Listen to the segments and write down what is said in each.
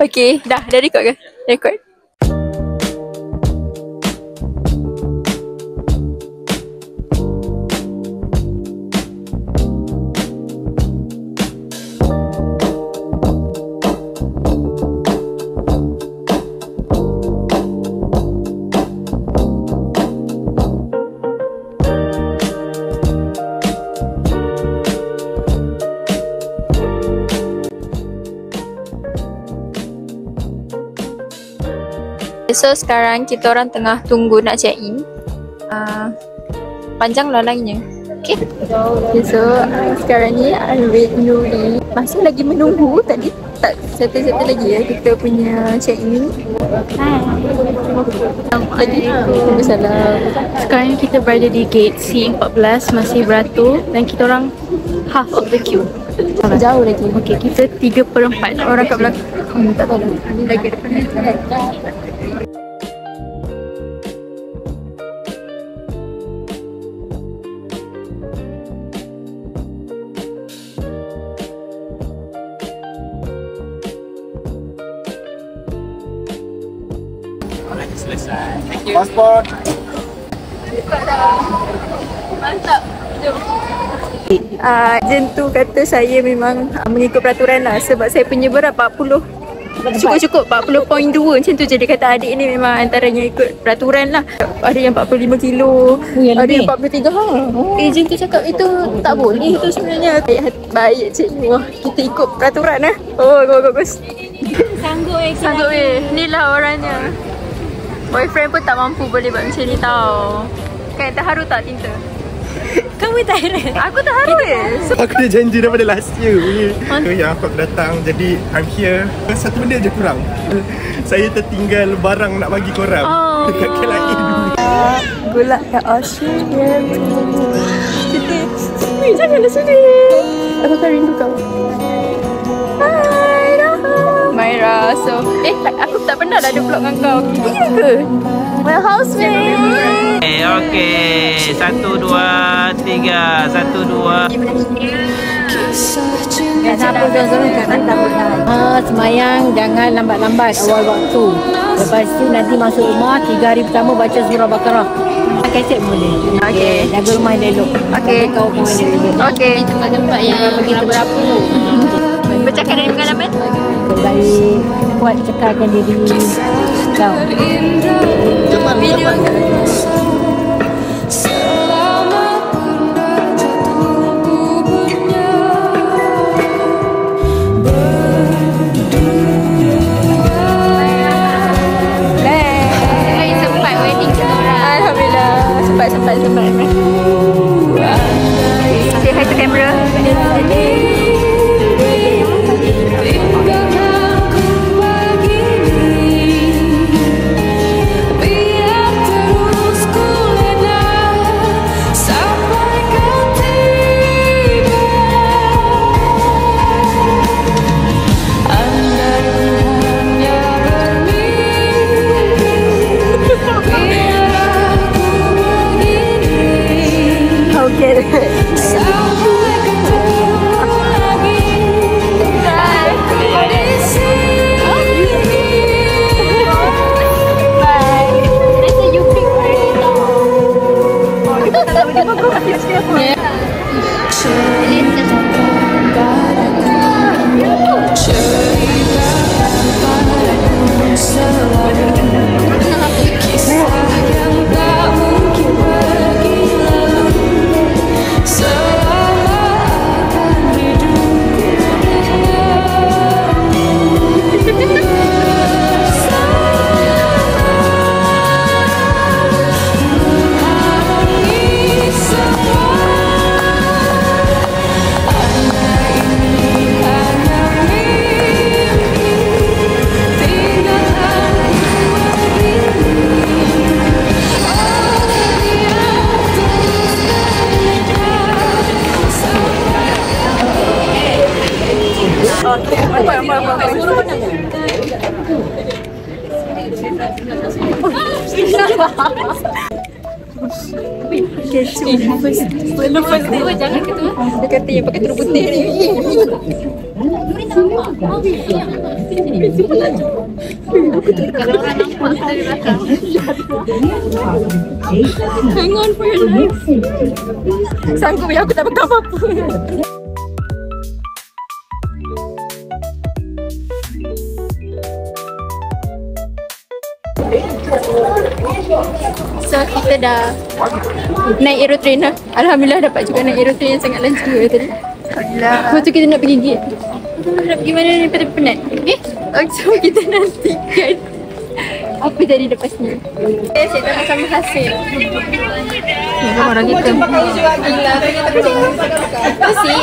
Okay, dah record ke? Record. So sekarang kita orang tengah tunggu nak check in. Panjang lah lainnya. Okay. So sekarang ni Alwin Nuri masih lagi menunggu. Tadi tak settle lagi ya kita punya check in. Waalaikumsalam. Sekarang ni kita berada di gate C14, masih beratur dan kita orang half of the queue. Jauh lagi. Okay, kita 3/4 Orang kat belakang. Tak tahu lagi depan. Selesai. Pasport. Mantap. Jen tu kata saya memang mengikut peraturan lah sebab saya punya berat 40. Cukup 40.2 macam tu. Jadi kata adik ni memang antaranya ikut peraturan lah. Ada yang 45 kilo, ada yang 43. Ejen tu cakap itu tak boleh tu sebenarnya. Baik cikgu. Wah, kita ikut peraturan lah. Oh, bagus. Sanggup ni lah orangnya. Boyfriend pun tak mampu boleh buat macam ni tau. Kan terharu tak Tinta? Kamu terharu? Aku terharu Aku dah janji daripada last year yang aku datang. Jadi I'm here. Satu benda je kurang. Saya tertinggal barang nak bagi korang dekat KLIA dulu. Gulak kat Australia. Weh, janganlah sedih. Aku akan rindu kau. Hai Myra. So aku tak pernah dah ada vlog dengan kau. Iya ke? My housemate. Okay, 1, 2, 3, 1, 2. Semayang jangan lambat-lambat awal waktu. Lepas tu nanti masuk rumah 3 hari pertama baca surah Baqarah. Kaset boleh. Okay. Jaga rumah elok. Okay. Kau pun elok. Okay. Tempat yang begitu berapa. Bercakap dari pengalaman? Baik. Kuat cekalkan diri kau. Video. Sempat. Say hi to camera. Lepas tu jangan kata dia kata yang pakai tudung putih ni. Kalau orang nampak dari belakang. Hang on for your life. Sanggup ya, aku tak pegang apa-apa. So kita dah naik aerotrain lah. Alhamdulillah dapat juga naik aerotrain yang sangat laju tadi. Alhamdulillah. Lepas tu kita nak pergi gate. Nak pergi mana daripada penat? Okay? So kita nantikan apa jadi lepas ni. Saya tak sama hasil. Ni orang kita. Masih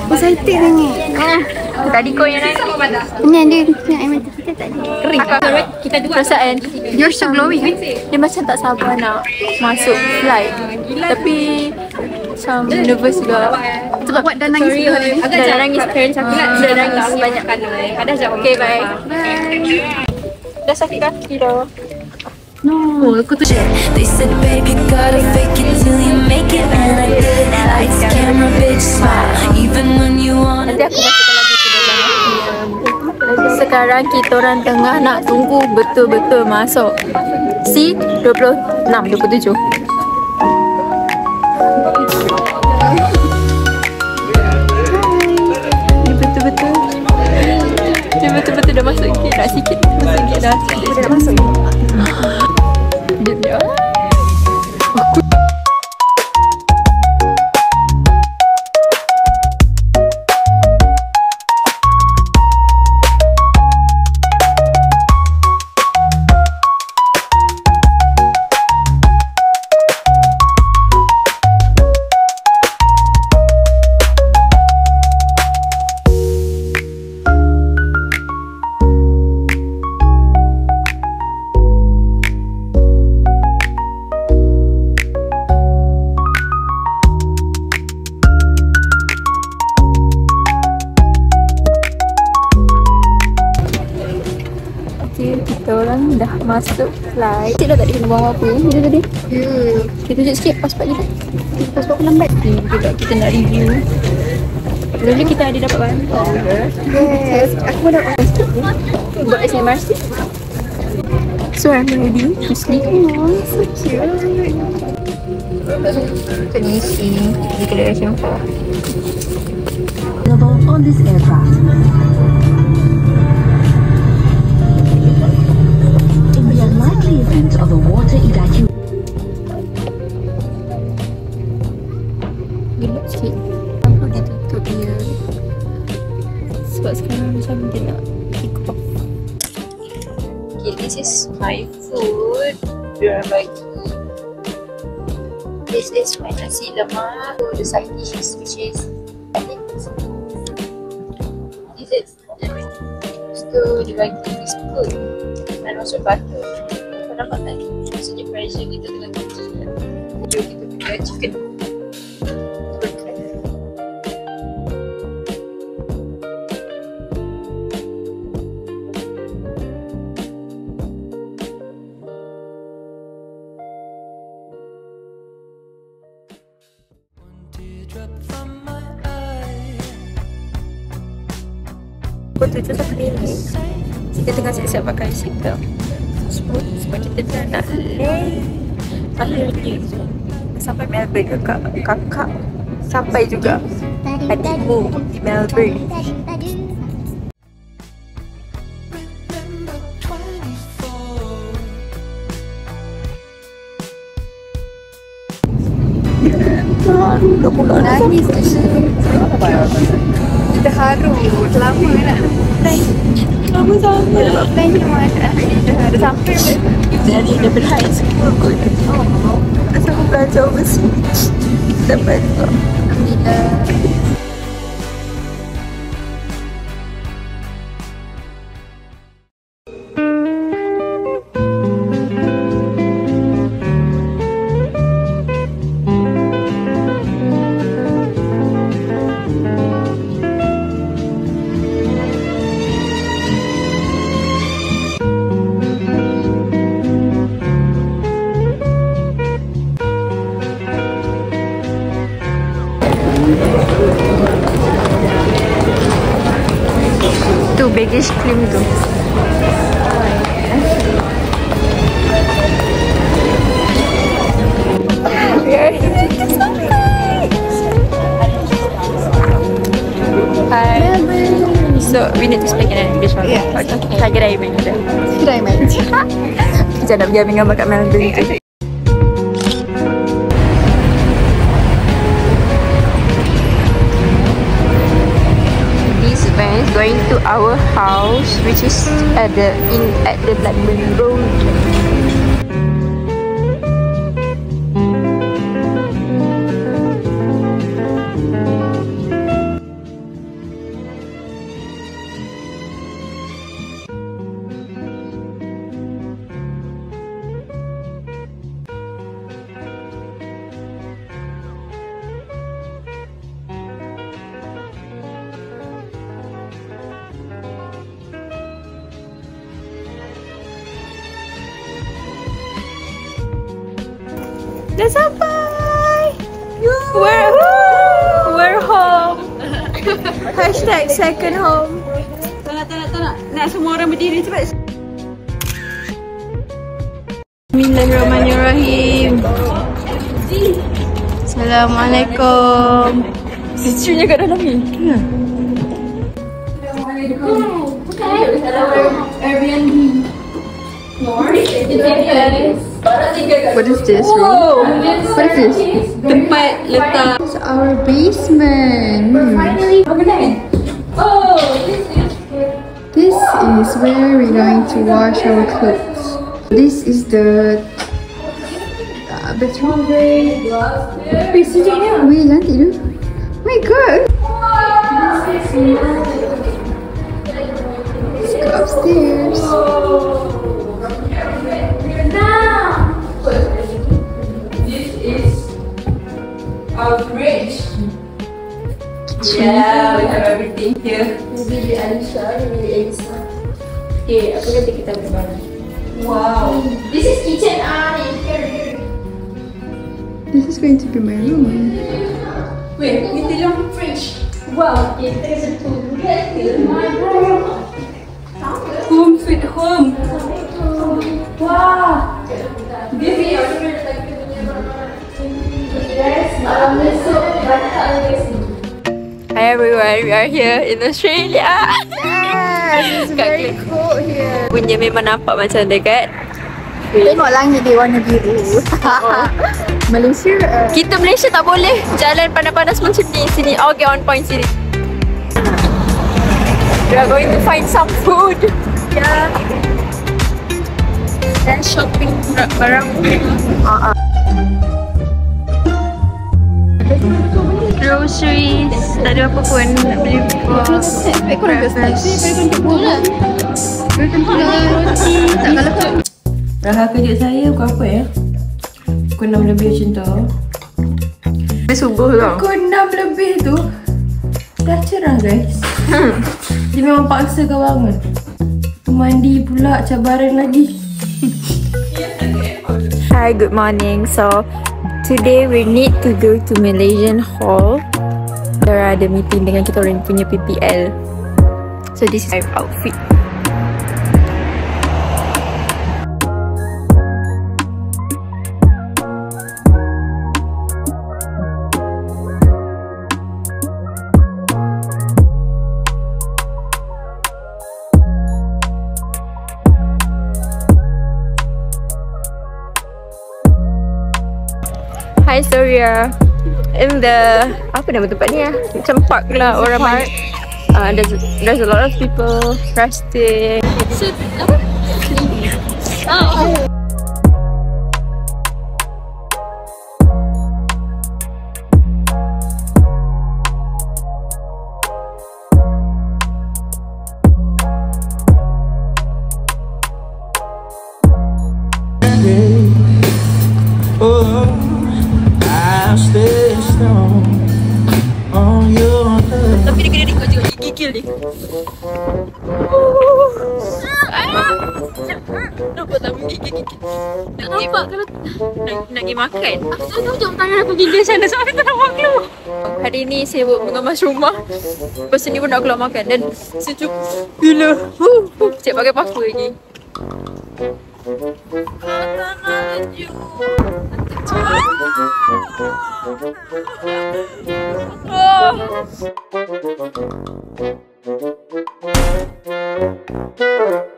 excited sangat. Tadi kau yang naik. Ni ada air mata kita tak ada. Kering. Kita dua perasaan. You're so glowing. Dia macam tak sabar nak masuk flight. Tapi macam nervous juga. Sebab dah nangis ke? Dah nangis parents aku lah. Dah nangis banyak. Okay, bye. Dah sakit kaki dah. No, aku tu. They said, baby, gotta fake it till you make it. And I did. Lights, camera, bitch, smile. Even when you want it. Nanti aku masukkan lagu tu dalam. Sekarang kita orang tengah nak tunggu betul-betul masuk C26, 27. Dia betul-betul dah masuk gate dah sikit. Masuk gate dah. Dia dah masuk. Dia. Kita orang dah masuk flight. Cik dah tak ada kena buang apa kita tadi. Kita tunjuk sikit passport kita. Passport lambat. Juga kita nak review. Dulu kita ada dapat bantuan. Yes. Aku pun dapat passport. Buat SMRC. So I'm ready to sleep. Oh, so cute. Finishing declaration for on this aircraft. In the unlikely event of a water evacuation. Gelap sikit. Lampu ditutup dia. Sebab sekarang macam dia nak kick off. Okay, this is my food. This is my nasi lemak. The side dishes, which is so dia bagi biskut dan also butter. Kau nampak tak? Maksudnya pressure kita tengah tinggi. Jom kita punya chicken. Pukul 7.15 kita tengah siap-siap pakai seatbelt sebab kita dah nak land. Akhirnya sampai Melbourne. Kakak sampai juga adikmu di Melbourne. Dah pulang nangis. Kita haru. Lama nak plan. Lama sangat nak plan cuma dah sampai dari daripada high school kot. Asal aku belajar overseas. Dapat juga. Alhamdulillah. Tu baggage claim tu. Hi. So we need to speak in English. Yeah. Okay. Kedai main kita. Kedai main. Kita nak pergi ambil gambar kat Melbourne tu. This van is going to our house, which is at the Blackburn Road. Dah sampai. We're home. Hashtag second home. Tak nak semua orang berdiri cepat. Bismillahirrahmanirrahim. Assalamualaikum. Cucunya kat dalam ni. Ya. Airbnb. What is this room? What is this? Tempat letak. This is our basement. This is where we're going to wash our clothes. This is the bathroom. Wih, cantik tu. Oh my god. Let's go upstairs. Our fridge. Yeah, we have everything here. Maybe Alisha, maybe Elisa. Okay, apa kata kita berbalik? Wow. This is kitchen. Here. This is going to be my room. Wait, kita dalam fridge. Wow. Okay, kita ada tu. Home sweet home. Wow. This is. Hi everyone, we are here in Australia. Yes, it's very cold here. Punya memang nampak macam dekat. Tengok langit dia warna biru. Malaysia. Kita Malaysia tak boleh jalan panas-panas macam ni sini. Okay, on point sini. We are going to find some food. Yeah. Dan shopping barang. Groceries. Tak ada apa pun nak beli breakfast. Roti. Tak kalau Raha kerja saya pukul apa ya? Pukul 6 lebih macam tu. Subuh tau. Pukul 6 lebih tu dah cerah guys. Dia memang paksa kau bangun. Mandi pula, cabaran lagi. Hi, good morning. So today we need to go to Malaysian Hall. Dara ada meeting dengan kita orang punya PPL. So this is our outfit. Hi Surya. In the apa nama tempat ni ya? Macam park lah orang main. There's a lot of people resting. So apa? Oh. Tapi dia kena ikut juga gigil dia. Nampak tak menggigit-gigit? Nak nampak kalau nak pergi makan. Aku tak tahu jom tangan aku gigit sana sebab aku tak nampak keluar. Hari ni saya buat mengemas rumah. Lepas ni pun nak keluar makan dan sejuk gila. Cik pakai paku lagi. Oh.